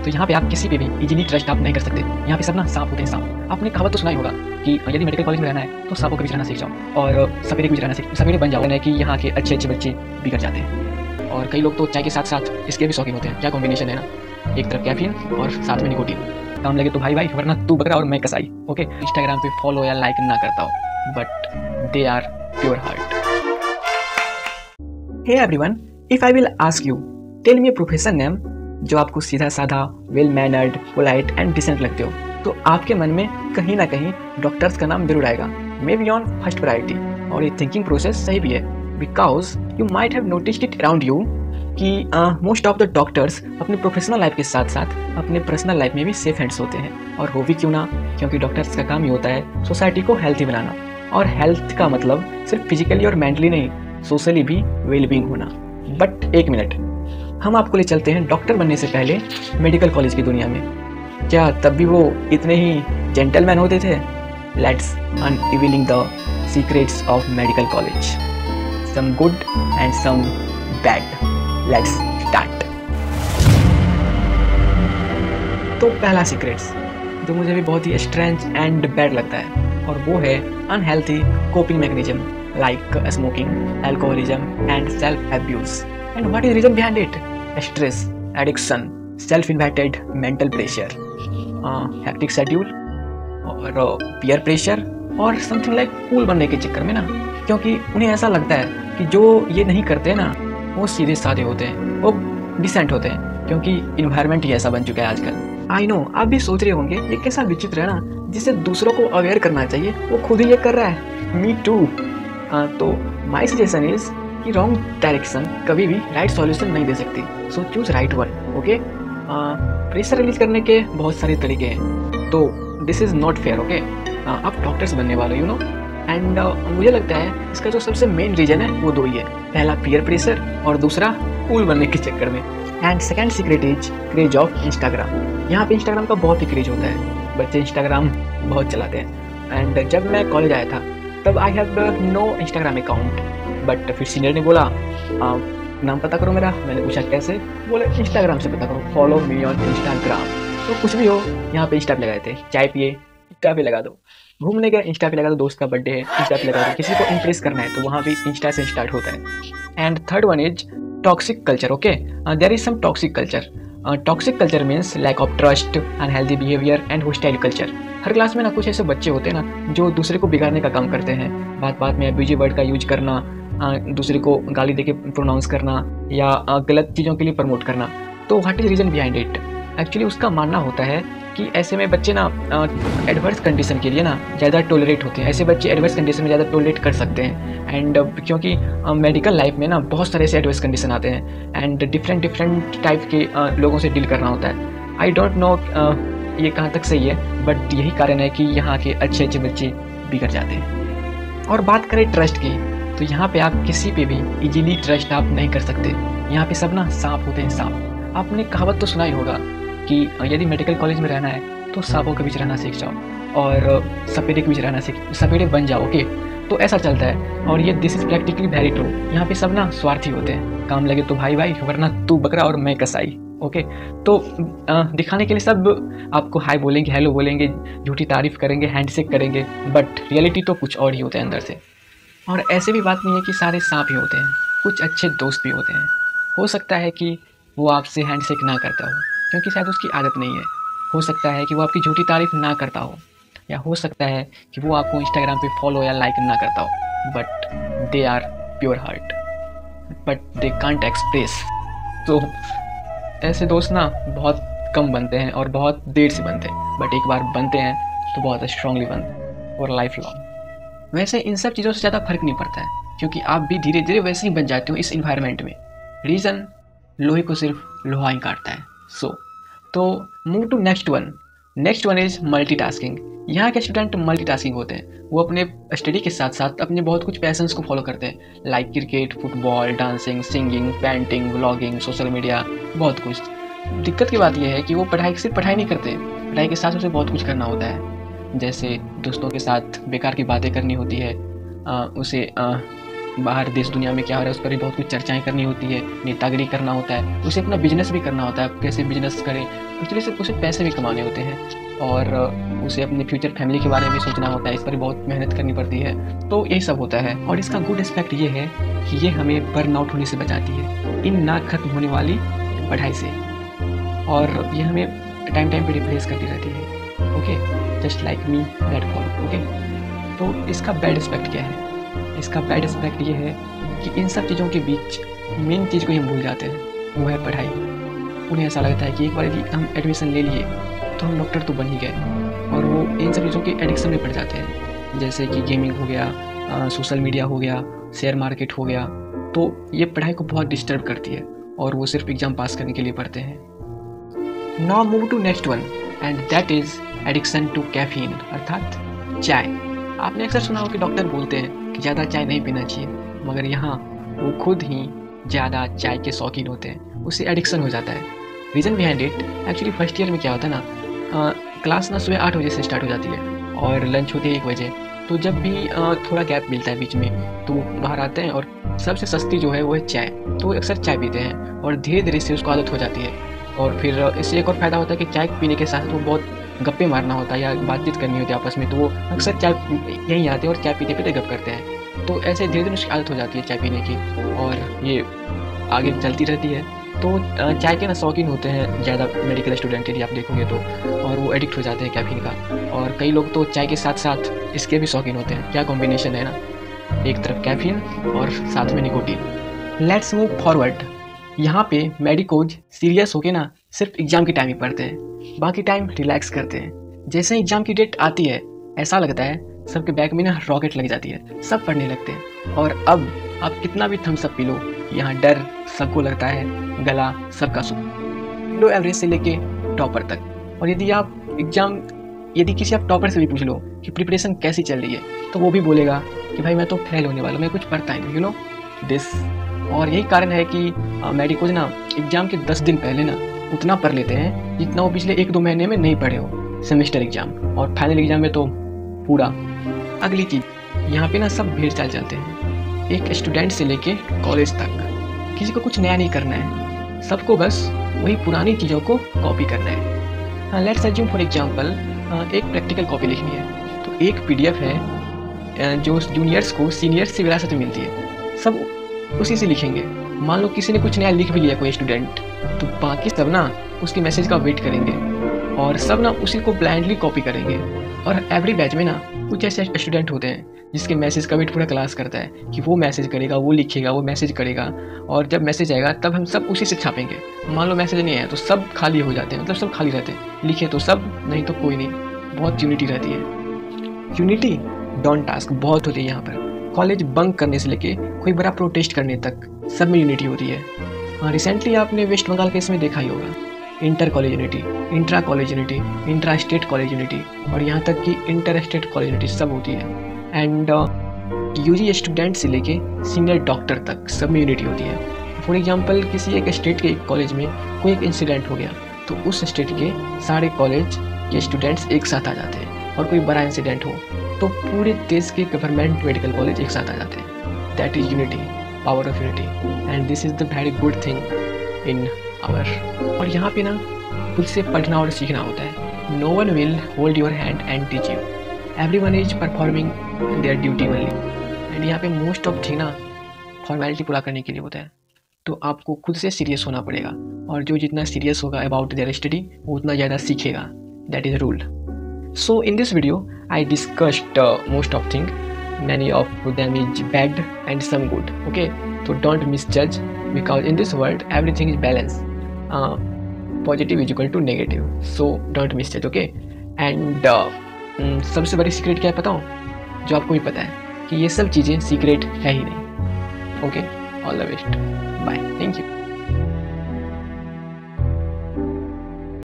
तो यहाँ पे आप किसी पे भी इजीली ट्रस्ट आप नहीं कर सकते। यहाँ पे सब ना सांप होते हैं, सांप। आपने कहावत तो सुना ही होगा कि यदि मेडिकल कॉलेज में रहना है तो सांपों के बीच रहना सीख जाओ और सपेरे के बीच रहना सपेरे बन जाओ। कि यहाँ के अच्छे अच्छे बच्चे बिगड़ जाते हैं। और कई लोग तो चाय के साथ साथ इसके भी शौकीन होते हैं। क्या कॉम्बिनेशन है ना, एक तरफ कैफीन और साथ में निकोटीन। काम लगे तो भाई भाई, वरना तू बकरा और मैं कसाई। ओके, इंस्टाग्राम पे फॉलो या लाइक ना करता हूँ, but they are pure heart. Hey everyone, if I will ask you, tell me a profession name जो आपको सीधा साधा, well mannered, polite and decent लगते हो, तो आपके मन में कहीं ना कहीं डॉक्टर्स का नाम जरूर आएगा, may be on first priority. और ये थिंकिंग प्रोसेस सही भी है, because you might have noticed it around you कि मोस्ट ऑफ द डॉक्टर्स अपने प्रोफेशनल लाइफ के साथ साथ अपने पर्सनल लाइफ में भी सेफ हैंड्स होते हैं। और हो भी क्यों ना, क्योंकि डॉक्टर्स का काम ही होता है सोसाइटी को हेल्थी बनाना। और हेल्थ का मतलब सिर्फ फिजिकली और मेंटली नहीं, सोशली भी वेलबींग होना। बट एक मिनट, हम आपको ले चलते हैं डॉक्टर बनने से पहले मेडिकल कॉलेज की दुनिया में। क्या तब भी वो इतने ही जेंटलमैन होते थे? Let's unrevealing the secrets of medical college, some good and some bad. Let's start. तो पहला सीक्रेट्स जो मुझे भी बहुत ही स्ट्रेंज एंड बैड लगता है, और वो है unhealthy coping mechanism like smoking, alcoholism and self abuse. And what is reason behind it? Stress, addiction, self invited mental pressure, hectic schedule और पीयर प्रेशर, और समथिंग लाइक कूल बनने के चक्कर में ना, क्योंकि उन्हें ऐसा लगता है कि जो ये नहीं करते ना वो सीधे साधे होते हैं, वो डिसेंट होते हैं, क्योंकि इन्वायरमेंट ही ऐसा बन चुका है आजकल। आई नो, आप भी सोच रहे होंगे ये कैसा विचित्र है ना, जिसे दूसरों को अवेयर करना चाहिए वो खुद ही ये कर रहा है। Me too. तो माई सजेशन इज कि रॉन्ग डायरेक्शन कभी भी राइट सॉल्यूशन नहीं दे सकती, so choose right one. Okay, pressure release करने के बहुत सारे तरीके हैं, तो this is not fair. Okay, आप डॉक्टर्स बनने वाले, यू नो। एंड मुझे लगता है इसका जो सबसे मेन रीजन है वो दो ही है, पहला पीयर प्रेशर और दूसरा कूल बनने के चक्कर में। And second secret is craze of Instagram. यहाँ पे इंस्टाग्राम का बहुत ही क्रेज होता है, बच्चे इंस्टाग्राम बहुत चलाते हैं। एंड जब मैं कॉलेज आया था तब I have no Instagram account, but फिर सीनियर ने बोला नाम पता करो मेरा। मैंने पूछा कैसे? बोले इंस्टाग्राम से पता करो, फॉलो मी ऑन इंस्टाग्राम। तो कुछ भी हो, यहाँ पे इंस्टा पे लगाए थे, चाय पिए इंस्टा पे लगा दो, घूमने गए इंस्टा पे लगा दो, दोस्त का बर्थडे है इंस्टा पे लगा दो, किसी को इंप्रेस करना है तो वहाँ भी इंस्टा से स्टार्ट होता है। And third one is toxic culture. Okay, there is some toxic culture. Toxic culture means lack of trust, unhealthy behaviour and hostile culture. हर क्लास में ना कुछ ऐसे बच्चे होते हैं ना जो दूसरे को बिगाड़ने का काम करते हैं, बात बात में अब्यूजिव वर्ड का यूज करना, दूसरे को गाली देके प्रोनाउंस करना, या गलत चीज़ों के लिए प्रमोट करना। तो what is reason behind it? Actually उसका मानना होता है कि ऐसे में बच्चे ना एडवर्स कंडीशन के लिए ना ज़्यादा टॉलरेट होते हैं। ऐसे बच्चे एडवर्स कंडीशन में ज़्यादा टॉलरेट कर सकते हैं। एंड क्योंकि मेडिकल लाइफ में ना बहुत सारे ऐसे एडवर्स कंडीशन आते हैं एंड डिफरेंट टाइप के लोगों से डील करना होता है। आई डोंट नो ये कहाँ तक सही है, बट यही कारण है कि यहाँ के अच्छे अच्छे बच्चे बिगड़ जाते हैं। और बात करें ट्रस्ट की, तो यहाँ पे आप किसी पे भी इजीली ट्रस्ट आप नहीं कर सकते। यहाँ पे सब ना सांप होते हैं, सांप। आपने कहावत तो सुना ही होगा कि यदि मेडिकल कॉलेज में रहना है तो सांपों के बीच रहना सीख जाओ और सपेरे के बीच रहना सपेरे बन जाओ। ओके, तो ऐसा चलता है, और ये this is practically very true. यहाँ पे सब ना स्वार्थी होते हैं, काम लगे तो भाई भाई, वरना तू बकरा और मैं कसाई। ओके, तो दिखाने के लिए सब आपको हाय बोलेंगे, हेलो बोलेंगे, झूठी तारीफ करेंगे, हैंडशेक करेंगे, बट रियलिटी तो कुछ और ही होता है अंदर से। और ऐसे भी बात नहीं है कि सारे सांप ही होते हैं, कुछ अच्छे दोस्त भी होते हैं। हो सकता है कि वो आपसे हैंडशेक ना करता हो क्योंकि शायद उसकी आदत नहीं है, हो सकता है कि वो आपकी झूठी तारीफ ना करता हो, या हो सकता है कि वो आपको इंस्टाग्राम पे फॉलो या लाइक ना करता हो, but they are pure heart, but they can't express. तो ऐसे दोस्त ना बहुत कम बनते हैं और बहुत देर से बनते हैं, बट एक बार बनते हैं तो बहुत स्ट्रांगली बनते हैं और लाइफ लॉन्ग। वैसे इन सब चीज़ों से ज़्यादा फर्क नहीं पड़ता है, क्योंकि आप भी धीरे धीरे वैसे ही बन जाते हो इस इन्वायरमेंट में। रीज़न, लोहे को सिर्फ लोहा ही काटता है। तो move to next one is multitasking. यहाँ के स्टूडेंट मल्टीटास्किंग होते हैं, वो अपने स्टडी के साथ साथ अपने बहुत कुछ पैशंस को फॉलो करते हैं, like cricket, football, dancing, singing, painting, vlogging, social media, बहुत कुछ। दिक्कत की बात यह है कि वो सिर्फ पढ़ाई नहीं करते, पढ़ाई के साथ उसे बहुत कुछ करना होता है, जैसे दोस्तों के साथ बेकार की बातें करनी होती है, उसे बाहर देश दुनिया में क्या हो रहा है उस पर भी बहुत कुछ चर्चाएं करनी होती है, नेतागिरी करना होता है, उसे अपना बिजनेस भी करना होता है, कैसे बिजनेस करें, एक्चुअली से उसे पैसे भी कमाने होते हैं और उसे अपने फ्यूचर फैमिली के बारे में सोचना होता है, इस पर बहुत मेहनत करनी पड़ती है। तो यही सब होता है और इसका गुड एस्पेक्ट ये है कि ये हमें बर्न आउट होने से बचाती है, इन ना खत्म होने वाली पढ़ाई से, और ये हमें टाइम पे रिप्लेस करती रहती है। Okay, just like me that follow. Okay, तो इसका बैड एस्पेक्ट क्या है? इसका बैड एस्पेक्ट ये है कि इन सब चीज़ों के बीच मेन चीज़ को ही हम भूल जाते हैं, वो है पढ़ाई। उन्हें ऐसा लगता है कि एक बार यदि हम एडमिशन ले लिए तो हम डॉक्टर तो बन ही गए, और वो इन सब चीज़ों के एडिक्शन में पड़ जाते हैं, जैसे कि गेमिंग हो गया, सोशल मीडिया हो गया, शेयर मार्केट हो गया। तो ये पढ़ाई को बहुत डिस्टर्ब करती है और वो सिर्फ एग्ज़ाम पास करने के लिए पढ़ते हैं। Now move to next one and that is addiction to caffeine, अर्थात चाय। आपने अक्सर सुना हो कि डॉक्टर बोलते हैं कि ज़्यादा चाय नहीं पीना चाहिए, मगर यहाँ वो खुद ही ज़्यादा चाय के शौकीन होते हैं, उससे एडिक्शन हो जाता है। Reason behind it, actually first year में क्या होता है ना, क्लास ना सुबह 8 बजे से स्टार्ट हो जाती है और लंच होती है 1 बजे। तो जब भी थोड़ा गैप मिलता है बीच में तो बाहर आते हैं और सबसे सस्ती जो है वो है चाय, तो वो अक्सर चाय पीते हैं और धीरे धीरे से उसको आदत हो जाती है। और फिर इससे एक और फ़ायदा होता है कि चाय पीने के साथ वो बहुत गप्पे मारना होता है या बातचीत करनी होती है आपस में, तो वो अक्सर चाय यहीं आते हैं और चाय पीते पीते गप करते हैं। तो ऐसे धीरे धीरे उसकी आदत हो जाती है चाय पीने की और ये आगे चलती रहती है। तो चाय के ना शौकीन होते हैं ज़्यादा मेडिकल स्टूडेंट यदि आप देखोगे तो, और वो एडिक्ट हो जाते हैं कैफीन का। और कई लोग तो चाय के साथ साथ इसके भी शौकीन होते हैं। क्या कॉम्बिनेशन है ना, एक तरफ कैफीन और साथ में निकोटीन। Let's move forward. यहाँ पे मेडिकोज सीरियस होके ना सिर्फ एग्ज़ाम के टाइम ही पढ़ते हैं, बाकी टाइम रिलैक्स करते हैं। जैसे ही एग्ज़ाम की डेट आती है ऐसा लगता है सबके बैग में ना रॉकेट लग जाती है, सब पढ़ने लगते हैं। और अब आप कितना भी थम्स अप पी लो, यहाँ डर सबको लगता है, गला सबका सूख, लो एवरेज से लेके टॉपर तक। और यदि किसी आप टॉपर से भी पूछ लो कि प्रिपरेशन कैसी चल रही है, तो वो भी बोलेगा कि भाई मैं तो फेल होने वाला हूँ, मैं कुछ पढ़ता ही नहीं, यू नो दिस। और यही कारण है कि मेडिकोज ना एग्ज़ाम के 10 दिन पहले ना उतना पढ़ लेते हैं जितना वो पिछले 1-2 महीने में नहीं पढ़े हो सेमेस्टर एग्ज़ाम, और फाइनल एग्ज़ाम में तो पूरा। अगली चीज़, यहाँ पे ना सब भीड़ चाल चलते हैं, एक स्टूडेंट से लेके कॉलेज तक। किसी को कुछ नया नहीं करना है, सबको बस वही पुरानी चीज़ों को कॉपी करना है। लेट्स अज्यूम फॉर एग्जांपल एक प्रैक्टिकल कॉपी लिखनी है, तो एक PDF है जो जूनियर्स को सीनियर्स से विरासत में मिलती है, सब उसी से लिखेंगे। मान लो किसी ने कुछ नया लिख भी लिया कोई स्टूडेंट, तो बाकी सब ना उसके मैसेज का वेट करेंगे और सब ना उसी को ब्लाइंडली कॉपी करेंगे। और एवरी बैच में ना कुछ ऐसे स्टूडेंट होते हैं जिसके मैसेज का वेट पूरा क्लास करता है कि वो मैसेज करेगा, वो लिखेगा, वो मैसेज करेगा, और जब मैसेज आएगा तब हम सब उसी से छापेंगे। मान लो मैसेज नहीं आया तो सब खाली हो जाते हैं, मतलब सब खाली रहते हैं, लिखे तो सब, नहीं तो कोई नहीं। बहुत यूनिटी रहती है। यूनिटी डोंट टास्क बहुत होती है यहाँ पर। कॉलेज बंक करने से लेके कोई बड़ा प्रोटेस्ट करने तक सब में यूनिटी होती है। रिसेंटली आपने वेस्ट बंगाल केस में देखा ही होगा, inter college unity, intra college unity, intra state college unity, और यहाँ तक कि इंटर स्टेट कॉलेज यूनिटी सब होती है। एंड UG स्टूडेंट से लेके सीनियर डॉक्टर तक सब में यूनिटी होती है। फॉर एग्जांपल किसी एक स्टेट के एक कॉलेज में कोई एक इंसिडेंट हो गया तो उस स्टेट के सारे कॉलेज के स्टूडेंट्स एक साथ आ जाते हैं, और कोई बड़ा इंसिडेंट हो तो पूरे देश के गवर्नमेंट मेडिकल कॉलेज एक साथ आ जाते हैं। That is unity, power of unity, and this is the very good thing in our. और यहाँ पे ना खुद से पढ़ना और सीखना होता है। No one will hold your hand and teach you, everyone is performing their duty only. And यहाँ पे मोस्ट ऑफ थिंग ना फॉर्मेलिटी पूरा करने के लिए होता है, तो आपको खुद से सीरियस होना पड़ेगा, और जो जितना सीरियस होगा अबाउट देयर स्टडी वो उतना ज़्यादा सीखेगा। That is rule. So in this video I discussed most of things, many of them is bad and some good, okay? So don't misjudge, because in this world everything is balanced, positive is equal to negative, so don't misjudge, okay? And सबसे बड़ी secret क्या है पता हूँ, जो आपको भी पता है कि ये सब चीज़ें सीक्रेट है ही नहीं, okay? All the best, bye, thank you.